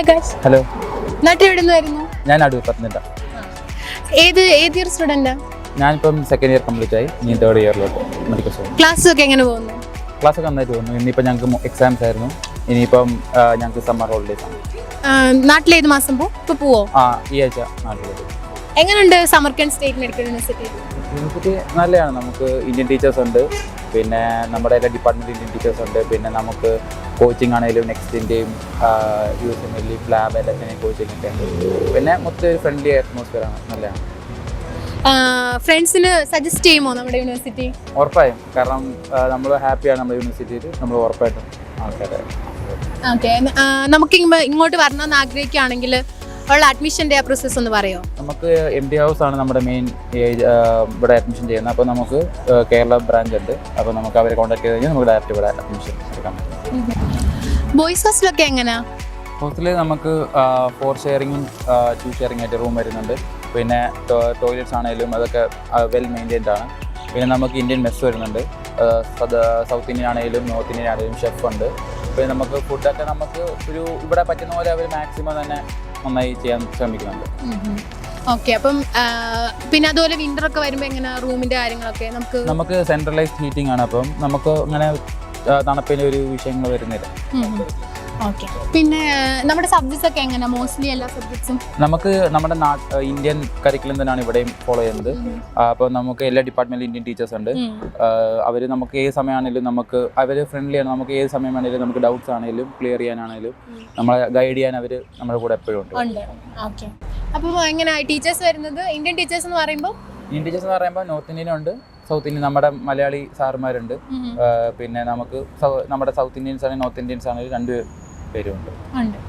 Akash. Hello. നാട്ടിൽ എവിടെ നിന്നായിരുന്നു? ഞാൻ അടൂർ പത്തനംതിട്ട. ഏത് ഇയർ സ്റ്റുഡൻ്റാ? ഞാനിപ്പം സെക്കൻഡ് ഇയർ കംപ്ലീറ്റ് ആയി. ഇനി തേർഡ് ഇയറിലോട്ട് മെഡിക്കൽ സ്റ്റോർ. ക്ലാസ് ഒക്കെ എങ്ങനെ പോകുന്നു? ക്ലാസ് ഒക്കെ നന്നായിട്ട് പോകുന്നു. ഇനിയിപ്പോൾ ഞങ്ങൾക്ക് എക്സാംസ് ആയിരുന്നു. ഇനിയിപ്പം ഞങ്ങൾക്ക് സമ്മർ ഹോളിഡേയ്സ് ആണ്. നാട്ടിൽ ഏത് മാസം പോകും? ഇപ്പോൾ പോവോ? ഈ ആഴ്ച നാട്ടിലോട്ട്. എങ്ങനെയുണ്ട് സമർക്കണ്ട് സ്റ്റേറ്റ് മെഡിക്കൽ യൂണിവേഴ്സിറ്റി? യൂണിവേഴ്സിറ്റി നല്ലതാണ്. നമുക്ക് ഇന്ത്യൻ ടീച്ചേഴ്സ് ഉണ്ട്, പിന്നെ നമ്മുടെ എല്ലാ ഡിപ്പാർട്ട്മെൻറ്റ് ഇന്ത്യൻ ടീച്ചേഴ്സ് ഉണ്ട്, പിന്നെ നമുക്ക് കോച്ചിങ് ആണെങ്കിലും നെക്സ്റ്റിൻ്റെയും യൂസിൻ്റെയും ലാബ് എല്ലാത്തിൻ്റെയും കോച്ചിങ് ഒക്കെ ഉണ്ട്. പിന്നെ മൊത്തം ഒരു ഫ്രണ്ട്ലി അറ്റ്മോസ്ഫിയറാണ്, നല്ലതാണ്. ഫ്രണ്ട്സിന് സജസ്റ്റ് ചെയ്യുമോ നമ്മുടെ യൂണിവേഴ്സിറ്റി? ഉറപ്പായും, കാരണം നമ്മൾ ഹാപ്പിയാണ് നമ്മുടെ യൂണിവേഴ്സിറ്റിയിൽ. നമ്മൾ ഉറപ്പായിട്ടും ആൾക്കാരെ. ഓക്കെ, നമുക്ക് ഇങ്ങോട്ട് വരണമെന്ന് ആഗ്രഹിക്കുകയാണെങ്കിൽ ഉള്ള അഡ്മിഷൻ്റെ ആ പ്രോസസ്സ് ഒന്ന് പറയുമോ? നമുക്ക് MD ഹൗസ് ആണ് നമ്മുടെ മെയിൻ ഇവിടെ അഡ്മിഷൻ ചെയ്യുന്നത്. അപ്പോൾ നമുക്ക് കേരള ബ്രാഞ്ച് ഉണ്ട്. അപ്പോൾ നമുക്ക് അവരെ കോൺടാക്ട് ചെയ്ത് കഴിഞ്ഞാൽ നമുക്ക് ഡയറക്റ്റ് ഇവിടെ അഡ്മിഷൻ എടുക്കാൻ പറ്റും. ബോയ്സ് ഹോസ്റ്റലൊക്കെ എങ്ങനെയാ? ഹോസ്റ്റലിൽ നമുക്ക് 4 ഷെയറിങ്ങും 2 ഷെയറിംഗ് ആയിട്ട് റൂം വരുന്നുണ്ട്. പിന്നെ ടോയ്ലറ്റ്സ് ആണെങ്കിലും അതൊക്കെ വെൽ മെയിൻറ്റൈൻഡ് ആണ്. പിന്നെ നമുക്ക് ഇന്ത്യൻ മെസ്സ് വരുന്നുണ്ട്. സൗത്ത് ഇന്ത്യൻ ആണെങ്കിലും നോർത്ത് ഇന്ത്യൻ ആണെങ്കിലും ഷെഫ് ഉണ്ട്. പിന്നെ നമുക്ക് ഫുഡൊക്കെ നമുക്ക് ഒരു ഇവിടെ പറ്റുന്ന പോലെ അവർ മാക്സിമം തന്നെ നന്നായി ചെയ്യാൻ ശ്രമിക്കുന്നുണ്ട്. ഓക്കെ, അപ്പം പിന്നെ അതുപോലെ വിൻ്റർ ഒക്കെ വരുമ്പോൾ എങ്ങനെ റൂമിൻ്റെ കാര്യങ്ങളൊക്കെ? നമുക്ക് സെൻട്രലൈസ്ഡ് ഹീറ്റിംഗ് ആണ്. അപ്പം നമുക്ക് അങ്ങനെ തണുപ്പിൻ്റെ ഒരു വിഷയങ്ങൾ വരുന്നില്ല. ഓക്കെ, പിന്നെ നമ്മുടെ സബ്ജക്ട്സ് ഒക്കെ എങ്ങനെ? മോസ്റ്റ്ലി എല്ലാ സബ്ജക്ട്സും നമുക്ക് നമ്മുടെ ഇന്ത്യൻ കരിക്കുലം തന്നെയാണ് ഇവിടെയും ഫോളോ ചെയ്യുന്നത്. അപ്പോൾ നമുക്ക് എല്ലാ ഡിപ്പാർട്ട്മെൻറ്റിലും ഇന്ത്യൻ ടീച്ചേഴ്സ് ഉണ്ട്. അവർ നമുക്ക് ഏത് സമയമാണെങ്കിലും നമുക്ക് അവർ ഫ്രണ്ട്ലിയാണ്. നമുക്ക് ഏത് സമയം വേണമെങ്കിലും നമുക്ക് ഡൗട്ട്സ് ആണെങ്കിലും ക്ലിയർ ചെയ്യാനാണെങ്കിലും നമ്മളെ ഗൈഡ് ചെയ്യാൻ അവർ നമ്മുടെ കൂടെ എപ്പോഴും ഉണ്ട്. ഓക്കെ, അപ്പോൾ എങ്ങനെ ടീച്ചേഴ്സ് വരുന്നത്? ഇന്ത്യൻ ടീച്ചേഴ്സ് എന്ന് പറയുമ്പോൾ നോർത്ത് ഇന്ത്യൻ ഉണ്ട്, സൗത്ത് ഇന്ത്യൻ നമ്മുടെ മലയാളി സാറുമാരുണ്ട്. പിന്നെ നമുക്ക് നമ്മുടെ സൗത്ത് ഇന്ത്യൻസ് ആണെങ്കിലും നോർത്ത് ഇന്ത്യൻസ് ആണെങ്കിലും 2 പേരും ഉണ്ട്.